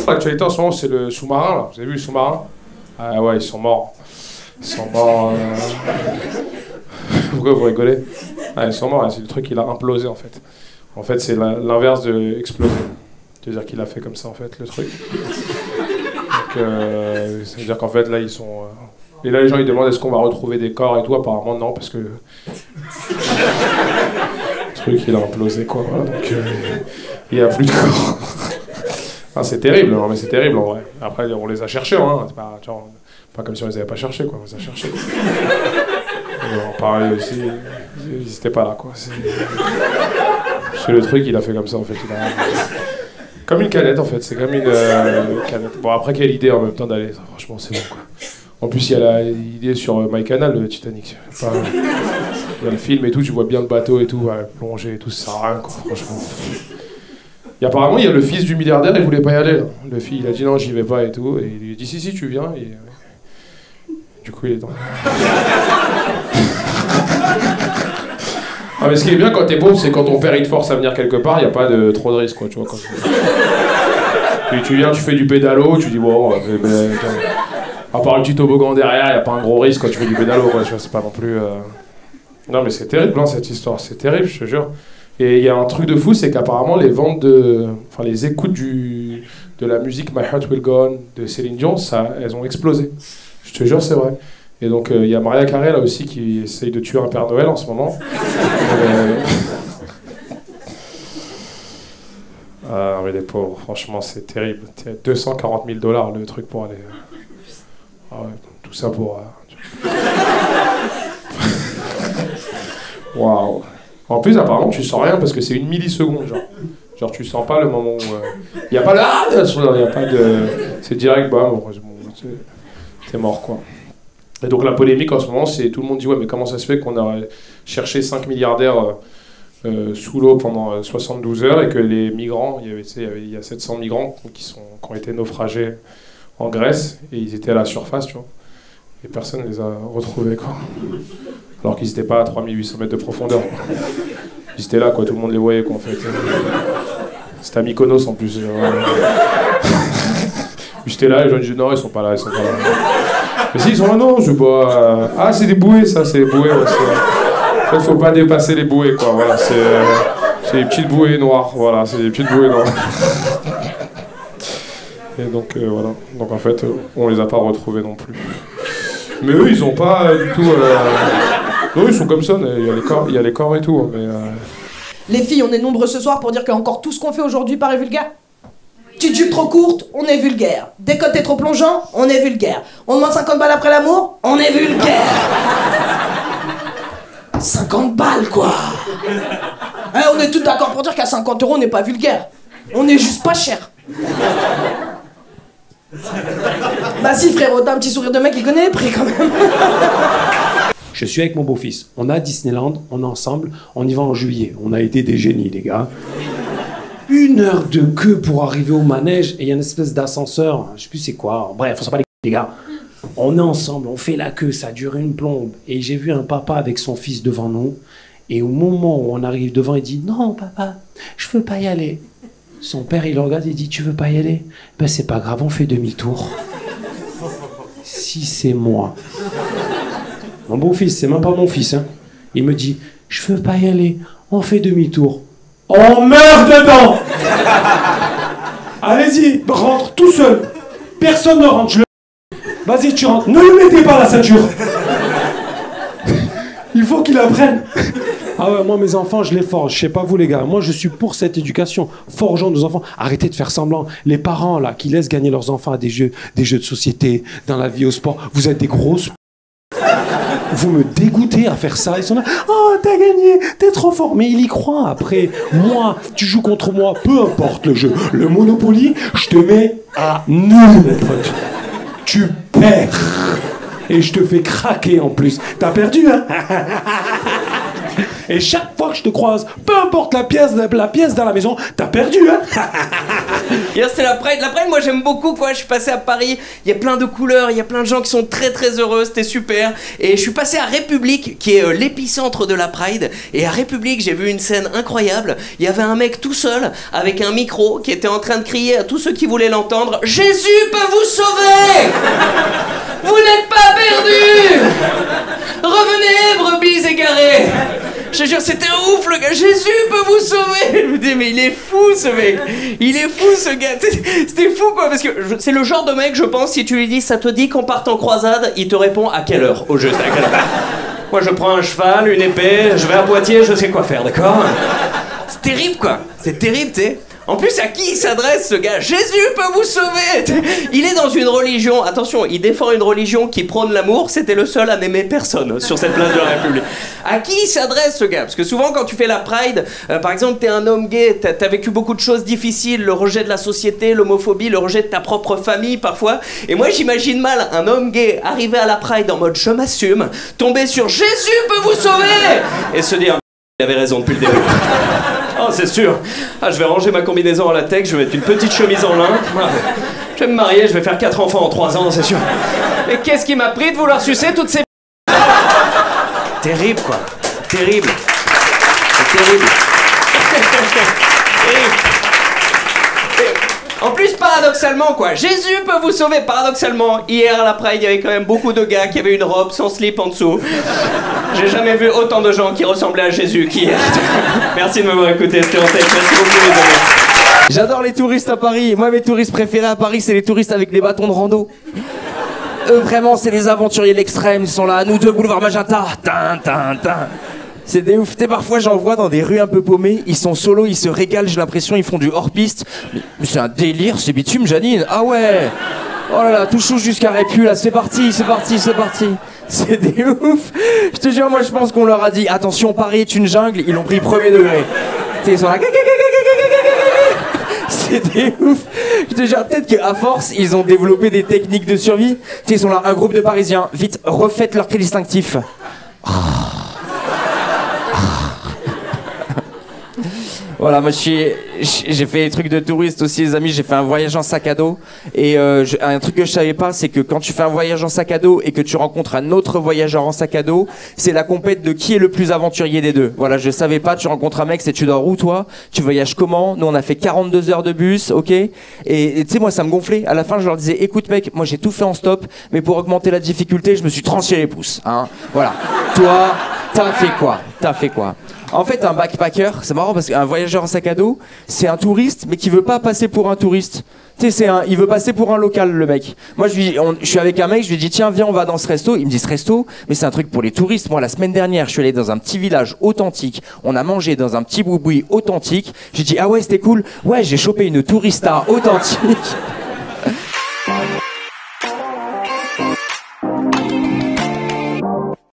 sur l'actualité en ce moment, c'est le sous-marin, là. Vous avez vu le sous-marin? Ah ouais, ils sont morts. Ils sont morts... Pourquoi vous rigolez? Ah, ils sont morts, c'est le truc qu'il a implosé, en fait. En fait, c'est l'inverse de exploser. C'est-à-dire qu'il a fait comme ça, en fait, le truc. Donc, c'est-à-dire qu'en fait, là, ils sont... Et là, les gens, ils demandent est-ce qu'on va retrouver des corps et tout. Apparemment, non, parce que... le truc, il a implosé, quoi. Voilà, donc, il n'y a plus de corps. Ah, c'est terrible, hein, mais c'est terrible, en vrai. Après, on les a cherchés, hein. C'est pas, genre, pas comme si on les avait pas cherchés, quoi. On les a cherchés. Pareil aussi, ils n'étaient pas là, quoi. C'est le truc, il a fait comme ça, en fait. Il a... Comme une canette, en fait. C'est comme une canette. Bon, après, quelle idée, en même temps, d'aller... Franchement, c'est bon, quoi. En plus, il y a l'idée sur MyCanal, le Titanic. Enfin, il y a le film et tout, tu vois bien le bateau et tout, plonger et tout, ça sert à rien, quoi, franchement. Et apparemment, il y a le fils du milliardaire, il voulait pas y aller, là. Le fils, il a dit non, j'y vais pas et tout, et il lui a dit si, tu viens, et... Du coup, il est dans... Ah, mais ce qui est bien quand t'es pauvre, c'est quand ton père il te force à venir quelque part, il n'y a pas de trop de risques, quoi, tu vois. Puis tu viens, tu fais du pédalo, tu dis bon, à part le petit toboggan derrière, il n'y a pas un gros risque quand tu fais du pédalo, quoi, tu vois, c'est pas non plus... Non, mais c'est terrible, hein, cette histoire, c'est terrible, je te jure. Et il y a un truc de fou, c'est qu'apparemment les ventes enfin les écoutes de la musique My Heart Will Go On de Céline Dion, elles ont explosé. Je te jure, c'est vrai. Et donc il y a Mariah Carey là aussi qui essaye de tuer un Père Noël en ce moment. Ah mais les pauvres, franchement c'est terrible. 240 000 $ le truc pour aller... Ah ouais, tout ça pour... Waouh. En plus apparemment tu sens rien parce que c'est une milliseconde genre. Genre tu sens pas le moment où... Il y a pas de... Il y a pas de... C'est direct, bah bon, t'es mort quoi. Et donc la polémique en ce moment, c'est tout le monde dit ouais mais comment ça se fait qu'on a cherché 5 milliardaires sous l'eau pendant 72 heures et que les migrants, il y a 700 migrants qui ont été naufragés en Grèce et ils étaient à la surface, tu vois. Et personne ne les a retrouvés quoi. Alors qu'ils n'étaient pas à 3800 mètres de profondeur. Quoi. Ils étaient là quoi, tout le monde les voyait quoi en fait. C'était à Mykonos en plus. J'étais là, les gens disaient non ils sont pas là, ils sont pas là. Mais si, ils sont là, non, je bois... Ah, c'est des bouées, ça, c'est des bouées. Ouais, en fait, faut pas dépasser les bouées, quoi. Voilà, c'est des petites bouées noires. Voilà, c'est des petites bouées noires. Et donc, voilà. Donc, en fait, on les a pas retrouvés non plus. Mais eux, ils ont pas du tout... Non, ils sont comme ça, il y a les corps et tout. Mais, Les filles, on est nombreux ce soir pour dire que encore tout ce qu'on fait aujourd'hui paraît vulgaire. Petite jupe trop courte, on est vulgaire. Décolleté trop plongeant, on est vulgaire. On demande 50 balles après l'amour, on est vulgaire. 50 balles, quoi. On est tous d'accord pour dire qu'à 50 €, on n'est pas vulgaire. On est juste pas cher. Bah si, frérot, t'as un petit sourire de mec qui connaît les prix, quand même. Je suis avec mon beau-fils. On est à Disneyland, on est ensemble, on y va en juillet. On a été des génies, les gars. 1 heure de queue pour arriver au manège et il y a une espèce d'ascenseur, je sais plus c'est quoi, bref, on s'en bat les gars. On est ensemble, on fait la queue, ça dure une plombe. Et j'ai vu un papa avec son fils devant nous. Et au moment où on arrive devant, il dit « Non, papa, je veux pas y aller. » Son père, il le regarde et il dit « Tu veux pas y aller ?» Ben c'est pas grave, on fait demi-tour. Si c'est moi. Mon beau-fils, c'est même pas mon fils. Hein. Il me dit « Je veux pas y aller, on fait demi-tour. » On meurt dedans. Allez-y, rentre tout seul. Personne ne rentre, Vas-y, tu rentres. Ne lui mettez pas la ceinture. Il faut qu'il apprenne. Ah ouais, moi, mes enfants, je les forge. Je sais pas vous, les gars. Moi, je suis pour cette éducation. Forgeons nos enfants. Arrêtez de faire semblant. Les parents, là, qui laissent gagner leurs enfants à des jeux de société, dans la vie, au sport, vous êtes des grosses... Vous me dégoûtez à faire ça. Ils sont là, oh, t'as gagné, t'es trop fort. Mais il y croit après. Moi, tu joues contre moi, peu importe le jeu. Le Monopoly, je te mets à nul, mon pote. Tu perds. Et je te fais craquer en plus. T'as perdu, hein? Et chaque fois que je te croise, peu importe la pièce dans la maison, t'as perdu, hein? Hier, c'était la Pride. La Pride, moi, j'aime beaucoup, quoi. Je suis passé à Paris. Il y a plein de couleurs. Il y a plein de gens qui sont très, très heureux. C'était super. Et je suis passé à République, qui est l'épicentre de la Pride. Et à République, j'ai vu une scène incroyable. Il y avait un mec tout seul, avec un micro, qui était en train de crier à tous ceux qui voulaient l'entendre: Jésus peut vous sauver! Vous n'êtes pas perdus! Revenez, brebis égarées! Je te jure, c'était un ouf, le gars. Jésus peut vous sauver. Je me dis, mais il est fou, ce mec. Il est fou, ce gars. C'était fou, quoi. Parce que c'est le genre de mec, je pense, si tu lui dis, ça te dit qu'on parte en croisade, il te répond à quelle heure, au juste, à quelle heure. Moi, je prends un cheval, une épée, je vais à Poitiers, je sais quoi faire, d'accord? C'est terrible, quoi. C'est terrible, tu sais. En plus, à qui il s'adresse, ce gars? Jésus peut vous sauver. Il est dans une religion, attention, il défend une religion qui prône l'amour. C'était le seul à n'aimer personne sur cette place de la République. À qui il s'adresse, ce gars? Parce que souvent, quand tu fais la Pride, par exemple, t'es un homme gay, t'as vécu beaucoup de choses difficiles, le rejet de la société, l'homophobie, le rejet de ta propre famille, parfois. Et moi, j'imagine mal un homme gay arriver à la Pride en mode je m'assume, tomber sur Jésus peut vous sauver et se dire il avait raison depuis le début. Oh, c'est sûr. Ah, je vais ranger ma combinaison en latex, je vais mettre une petite chemise en lin. Ah, je vais me marier, je vais faire 4 enfants en 3 ans, c'est sûr. Mais qu'est-ce qui m'a pris de vouloir sucer toutes ces... Terrible, quoi. Terrible. C'est terrible. Terrible. En plus, paradoxalement, quoi, Jésus peut vous sauver. Paradoxalement, hier à la Pride, il y avait quand même beaucoup de gars qui avaient une robe sans slip en dessous. J'ai jamais vu autant de gens qui ressemblaient à Jésus qu'hier. Merci de m'avoir écouté, c'était Antec. Merci beaucoup, les amis. J'adore les touristes à Paris. Moi, mes touristes préférés à Paris, c'est les touristes avec les bâtons de rando. Eux, vraiment, c'est les aventuriers de l'extrême. Ils sont là, nous deux, boulevard Magenta. C'est des ouf. Parfois, j'en vois dans des rues un peu paumées. Ils sont solos, ils se régalent, j'ai l'impression, ils font du hors-piste. Mais c'est un délire, c'est bitume, Janine. Ah ouais. Oh là là, tout chou jusqu'à Répu, là. C'est parti. C'est des ouf. Je te jure, moi, je pense qu'on leur a dit attention, Paris est une jungle. Ils l'ont pris premier degré. Ils sont là. C'est des ouf. Je te jure, peut-être qu'à force, ils ont développé des techniques de survie. Ils sont là, un groupe de Parisiens. Vite, refaites leur cri distinctif. Voilà, moi j'ai fait des trucs de touriste aussi, les amis. J'ai fait un voyage en sac à dos. Et un truc que je savais pas, c'est que quand tu fais un voyage en sac à dos et que tu rencontres un autre voyageur en sac à dos, c'est la compète de qui est le plus aventurier des deux. Voilà, je savais pas. Tu rencontres un mec, c'est tu dors où toi? Tu voyages comment? Nous on a fait 42 heures de bus, ok? Et tu sais, moi ça me gonflait. À la fin, je leur disais, écoute mec, moi j'ai tout fait en stop, mais pour augmenter la difficulté, je me suis tranché les pouces. Hein, voilà. Toi, t'as fait quoi? En fait, un backpacker, c'est marrant parce qu'un voyageur en sac à dos, c'est un touriste, mais qui veut pas passer pour un touriste. Tu sais, il veut passer pour un local, le mec. Moi, je suis avec un mec, je lui dis tiens, viens, on va dans ce resto. Il me dit ce resto, mais c'est un truc pour les touristes. Moi, la semaine dernière, je suis allé dans un petit village authentique. On a mangé dans un petit boui-boui authentique. J'ai dit ah ouais, c'était cool. Ouais, j'ai chopé une tourista authentique.